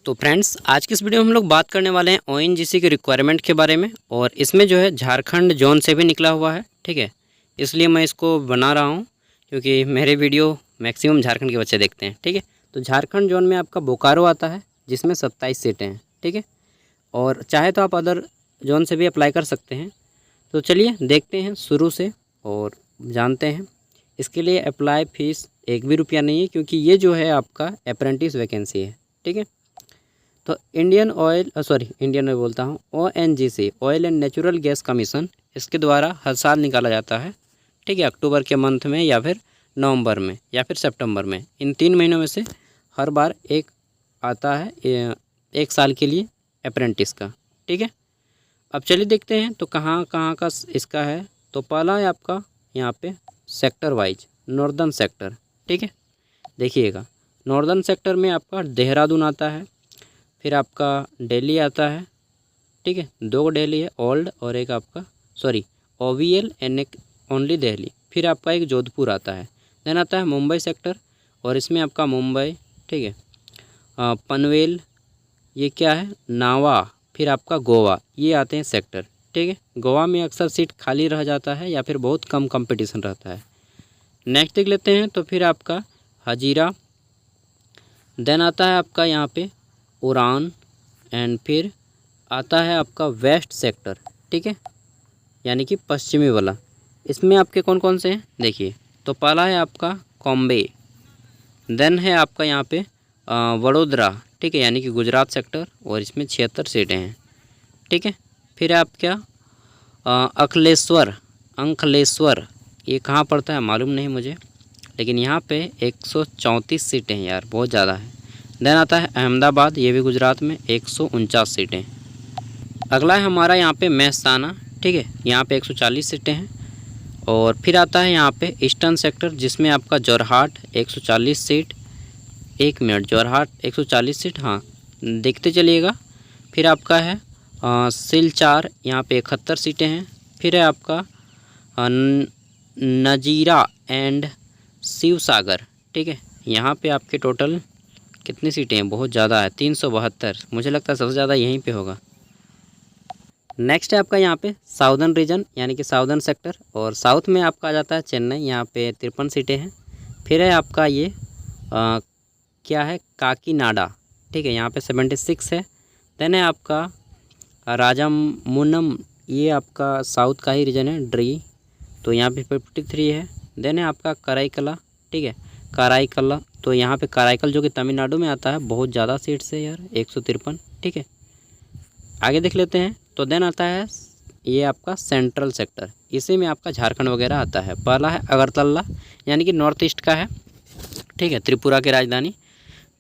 तो फ्रेंड्स, आज की इस वीडियो में हम लोग बात करने वाले हैं ओएनजीसी के रिक्वायरमेंट के बारे में। और इसमें जो है झारखंड जोन से भी निकला हुआ है, ठीक है। इसलिए मैं इसको बना रहा हूँ क्योंकि मेरे वीडियो मैक्सिमम झारखंड के बच्चे देखते हैं, ठीक है। तो झारखंड जोन में आपका बोकारो आता है जिसमें 27 सीटें हैं, ठीक है। और चाहे तो आप अदर जोन से भी अप्लाई कर सकते हैं। तो चलिए देखते हैं शुरू से और जानते हैं। इसके लिए अप्लाई फ़ीस एक भी रुपया नहीं है क्योंकि ये जो है आपका अप्रेंटिस वैकेंसी है, ठीक है। तो इंडियन बोलता हूँ ONGC oil and natural gas commission, इसके द्वारा हर साल निकाला जाता है, ठीक है। अक्टूबर के मंथ में या फिर नवंबर में या फिर सितंबर में, इन 3 महीनों में से हर बार एक आता है 1 साल के लिए अप्रेंटिस का, ठीक है। अब चलिए देखते हैं तो कहाँ कहाँ का इसका है। तो पहला है आपका यहाँ पे सेक्टर वाइज नॉर्दर्न सेक्टर, ठीक है। देखिएगा, नॉर्दर्न सेक्टर में आपका देहरादून आता है, फिर आपका दिल्ली आता है, ठीक है। 2 दिल्ली है, ओल्ड और एक आपका OVL एंड एक ओनली दिल्ली। फिर आपका एक जोधपुर आता है। देन आता है मुंबई सेक्टर और इसमें आपका मुंबई, ठीक है। पनवेल, ये क्या है, नावा, फिर आपका गोवा, ये आते हैं सेक्टर, ठीक है। गोवा में अक्सर सीट खाली रह जाता है या फिर बहुत कम कंपटीशन रहता है। नेक्स्ट देख लेते हैं तो फिर आपका हजीरा, देन आता है आपका यहाँ पे उड़ान, एंड फिर आता है आपका वेस्ट सेक्टर, ठीक है, यानी कि पश्चिमी वाला। इसमें आपके कौन कौन से हैं देखिए। तो पहला है आपका कॉम्बे, देन है आपका यहाँ पे वडोदरा, ठीक है, यानी कि गुजरात सेक्टर, और इसमें 76 सीटें हैं, ठीक है। फिर आप क्या अंकलेश्वर, ये कहाँ पड़ता है मालूम नहीं मुझे, लेकिन यहाँ पे 134 सीटें हैं यार, बहुत ज़्यादा है। देन आता है अहमदाबाद, ये भी गुजरात में, 149 सीटें। अगला है हमारा यहाँ पे मेहसाना, ठीक है, यहाँ पे 140 सीटें हैं। और फिर आता है यहाँ पे ईस्टर्न सेक्टर जिसमें आपका Jorhat 140 seat, 1 minute, Jorhat 140 seat, हाँ देखते चलिएगा। फिर आपका है सिलचार, यहाँ पे 71 सीटें हैं। फिर है आपका नजीरा एंड शिवसागर, ठीक है, यहाँ पे आपके टोटल कितनी सीटें हैं, बहुत ज़्यादा है, 372। मुझे लगता है सबसे ज़्यादा यहीं पे होगा। नेक्स्ट है आपका यहाँ पे साउदर्न रीजन, यानी कि साउदर्न सेक्टर, और साउथ में आपका आ जाता है चेन्नई, यहाँ पे 53 सीटें हैं। फिर है आपका ये क्या है, काकीनाडा, ठीक है, यहाँ पे 76 है। देन है आपका राजामुनम, ये आपका साउथ का ही रीजन है, ड्री, तो यहाँ पे 53 है। देन है आपका कराईकला, ठीक है, कराईकला, तो यहाँ पे कराईकल जो कि तमिलनाडु में आता है, बहुत ज़्यादा सीट्स है यार, 153, ठीक है। आगे देख लेते हैं। तो देन आता है ये आपका सेंट्रल सेक्टर, इसी में आपका झारखंड वगैरह आता है। पहला है अगरतला, यानी कि नॉर्थ ईस्ट का है, ठीक है, त्रिपुरा की राजधानी।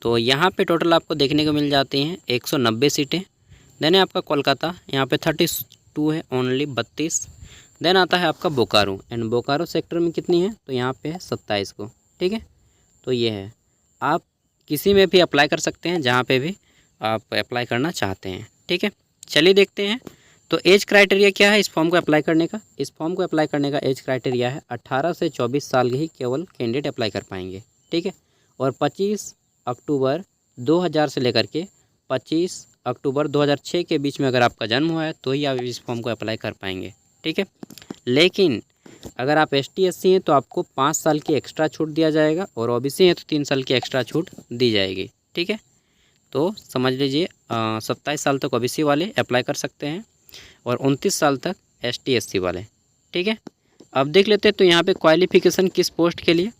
तो यहाँ पे टोटल आपको देखने को मिल जाती हैं 190 सीटें। देन है आपका कोलकाता, यहाँ पे 32 है, ओनली 32। देन आता है आपका बोकारो, एंड बोकारो सेक्टर में कितनी है, तो यहाँ पे है 27 को, ठीक है। तो ये है, आप किसी में भी अप्लाई कर सकते हैं जहाँ पे भी आप अप्लाई करना चाहते हैं, ठीक है। चलिए देखते हैं। तो एज क्राइटेरिया क्या है इस फॉर्म को अप्लाई करने का। इस फॉर्म को अप्लाई करने का एज क्राइटेरिया है 18 से 24 साल ही केवल कैंडिडेट अप्लाई कर पाएंगे, ठीक है। और 25 अक्टूबर 2000 से लेकर के 25 अक्टूबर 2006 के बीच में अगर आपका जन्म हुआ है तो ही आप इस फॉर्म को अप्लाई कर पाएंगे, ठीक है। लेकिन अगर आप ST SC हैं तो आपको 5 साल की एक्स्ट्रा छूट दिया जाएगा, और OBC हैं तो 3 साल की एक्स्ट्रा छूट दी जाएगी, ठीक है। तो समझ लीजिए 27 साल तक OBC वाले अप्लाई कर सकते हैं और 29 साल तक ST SC वाले, ठीक है। अब देख लेते हैं तो यहाँ पे क्वालिफ़िकेशन किस पोस्ट के लिए।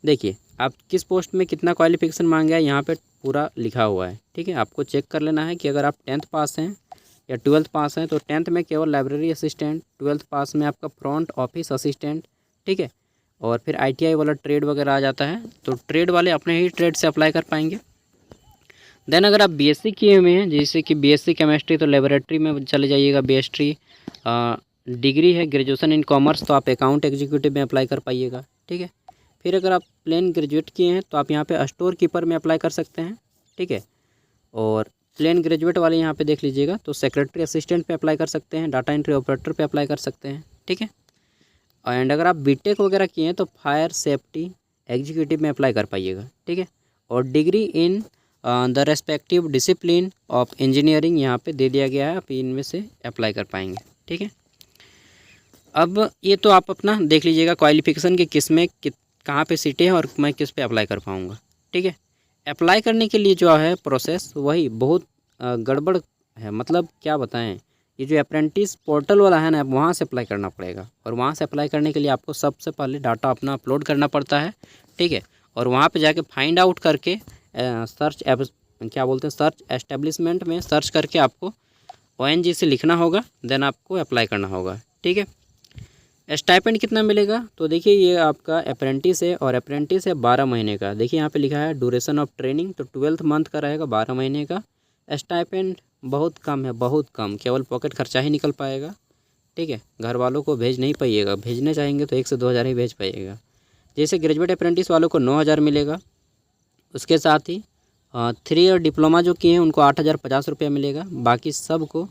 देखिए, आप किस पोस्ट में कितना क्वालिफ़िकेशन मांगा है यहाँ पे पूरा लिखा हुआ है, ठीक है। आपको चेक कर लेना है कि अगर आप 10th पास हैं या 12th पास हैं तो 10th में केवल लाइब्रेरी असिस्टेंट, 12th पास में आपका फ्रंट ऑफिस असिस्टेंट, ठीक है। और फिर ITI वाला ट्रेड वगैरह आ जाता है, तो ट्रेड वाले अपने ही ट्रेड से अप्लाई कर पाएंगे। देन अगर आप BSc किए हुए हैं, जैसे कि BSc केमिस्ट्री, तो लेबोरेटरी में चले जाइएगा। BSc डिग्री है ग्रेजुएशन इन कॉमर्स, तो आप अकाउंट एग्जीक्यूटिव में अप्लाई कर पाइएगा, ठीक है। फिर अगर आप प्लेन ग्रेजुएट किए हैं तो आप यहाँ पे स्टोर कीपर में अप्लाई कर सकते हैं, ठीक है। और प्लेन ग्रेजुएट वाले यहाँ पे देख लीजिएगा तो सेक्रेटरी असिस्टेंट पे अप्लाई कर सकते हैं, डाटा एंट्री ऑपरेटर पे अप्लाई कर सकते हैं, ठीक है। एंड अगर आप BTech वगैरह किए हैं तो फायर सेफ्टी एग्जीक्यूटिव में अप्लाई कर पाइएगा, ठीक है। और degree in the respective discipline of engineering यहाँ पे दे दिया गया है, आप इनमें से अप्लाई कर पाएंगे। ठीक है, अब ये तो आप अपना देख लीजिएगा क्वालिफिकेशन के किस में कहाँ पे सीटें हैं और मैं किस पे अप्लाई कर पाऊँगा। ठीक है, अप्लाई करने के लिए जो है प्रोसेस वही बहुत गड़बड़ है, मतलब क्या बताएं, ये जो अप्रेंटिस पोर्टल वाला है ना, वहाँ से अप्लाई करना पड़ेगा और वहाँ से अप्लाई करने के लिए आपको सबसे पहले डाटा अपना अपलोड करना पड़ता है। ठीक है, और वहाँ पे जाके फाइंड आउट करके सर्च एस्टेब्लिशमेंट में सर्च करके आपको ONGC लिखना होगा, देन आपको अप्लाई करना होगा। ठीक है, स्टाइपेंड कितना मिलेगा, तो देखिए ये आपका अप्रेंटिस है और अप्रेंटिस है 12 महीने का। देखिए यहाँ पे लिखा है ड्यूरेशन ऑफ ट्रेनिंग, तो 12th मंथ का रहेगा, 12 महीने का। स्टाइपेंड बहुत कम है, बहुत कम, केवल पॉकेट खर्चा ही निकल पाएगा। ठीक है, घर वालों को भेज नहीं पाइएगा, भेजने चाहेंगे तो 1 से 2 हज़ार ही भेज पाइएगा। जैसे ग्रेजुएट अप्रेंटिस वालों को 9,000 मिलेगा, उसके साथ ही 3 ईयर डिप्लोमा जो किए हैं उनको 8,050 रुपया मिलेगा। बाकी सब को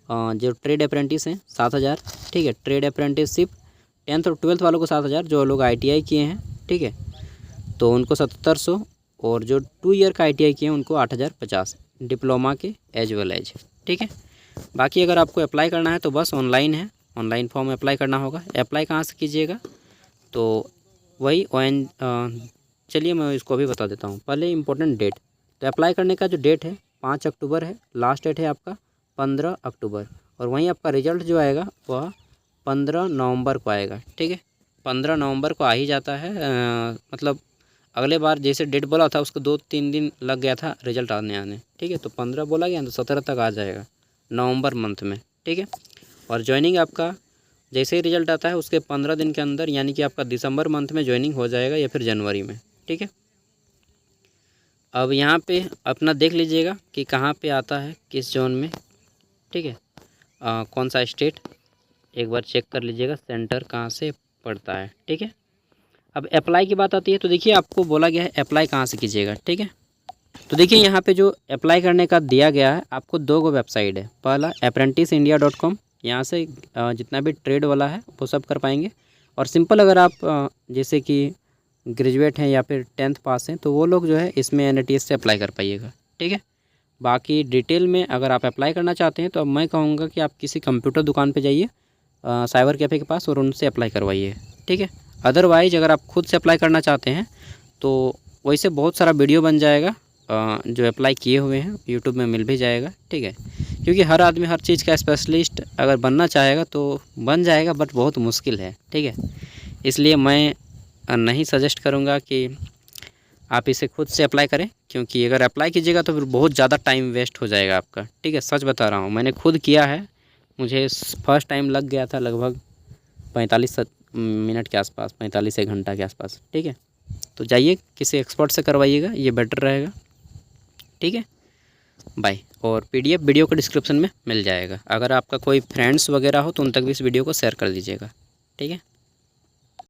जो ट्रेड अप्रेंटिस हैं 7,000। ठीक है, ट्रेड अप्रेंटिसशिप 10th और 12th वालों को 7,000, जो लोग ITI किए हैं, ठीक है, तो उनको 7,700, और जो 2 ईयर का ITI किए हैं उनको 8,050 डिप्लोमा के एज वेल एज। ठीक है, बाकी अगर आपको अप्लाई करना है तो बस ऑनलाइन है, ऑनलाइन फॉर्म अप्लाई करना होगा। अप्लाई कहाँ से कीजिएगा, तो वही चलिए मैं इसको भी बता देता हूँ। पहले इम्पोर्टेंट डेट, तो अप्लाई करने का जो डेट है 5 अक्टूबर है, लास्ट डेट है आपका 15 अक्टूबर, और वहीं आपका रिजल्ट जो आएगा वह 15 नवंबर को आएगा। ठीक है, 15 नवंबर को आ ही जाता है, मतलब अगले बार जैसे डेट बोला था उसको 2-3 दिन लग गया था रिजल्ट आने। ठीक है, तो 15 बोला गया तो 17 तक आ जाएगा नवंबर मंथ में। ठीक है, और ज्वाइनिंग आपका जैसे ही रिजल्ट आता है उसके 15 दिन के अंदर, यानी कि आपका दिसंबर मंथ में ज्वाइनिंग हो जाएगा या फिर जनवरी में। ठीक है, अब यहाँ पे अपना देख लीजिएगा कि कहाँ पे आता है, किस जोन में। ठीक है, कौन सा स्टेट, एक बार चेक कर लीजिएगा सेंटर कहाँ से पड़ता है। ठीक है, अब अप्लाई की बात आती है, तो देखिए आपको बोला गया है अप्लाई कहाँ से कीजिएगा। ठीक है, तो देखिए यहाँ पे जो अप्लाई करने का दिया गया है आपको 2 गो वेबसाइट है। पहला apprenticeindia.com, यहाँ से जितना भी ट्रेड वाला है वो सब कर पाएंगे। और सिंपल अगर आप जैसे कि ग्रेजुएट हैं या फिर 10th पास हैं तो वो लोग जो है इसमें NATS से अप्लाई कर पाइएगा। ठीक है, बाकी डिटेल में अगर आप अप्लाई करना चाहते हैं तो अब मैं कहूँगा कि आप किसी कंप्यूटर दुकान पे जाइए, साइबर कैफ़े के पास, और उनसे अप्लाई करवाइए। ठीक है, अदरवाइज अगर आप खुद से अप्लाई करना चाहते हैं तो वैसे बहुत सारा वीडियो बन जाएगा जो अप्लाई किए हुए हैं, यूट्यूब में मिल भी जाएगा। ठीक है, क्योंकि हर आदमी हर चीज़ का स्पेशलिस्ट अगर बनना चाहेगा तो बन जाएगा, बट बहुत मुश्किल है। ठीक है, इसलिए मैं नहीं सजेस्ट करूँगा कि आप इसे खुद से अप्लाई करें, क्योंकि अगर अप्लाई कीजिएगा तो फिर बहुत ज़्यादा टाइम वेस्ट हो जाएगा आपका। ठीक है, सच बता रहा हूँ, मैंने खुद किया है, मुझे फर्स्ट टाइम लग गया था लगभग 45 मिनट के आसपास, 45 एक घंटा के आसपास। ठीक है, तो जाइए किसी एक्सपर्ट से करवाइएगा, ये बेटर रहेगा। ठीक है, बाय। और PDF वीडियो के डिस्क्रिप्शन में मिल जाएगा। अगर आपका कोई फ्रेंड्स वगैरह हो तो उन तक भी इस वीडियो को शेयर कर दीजिएगा। ठीक है।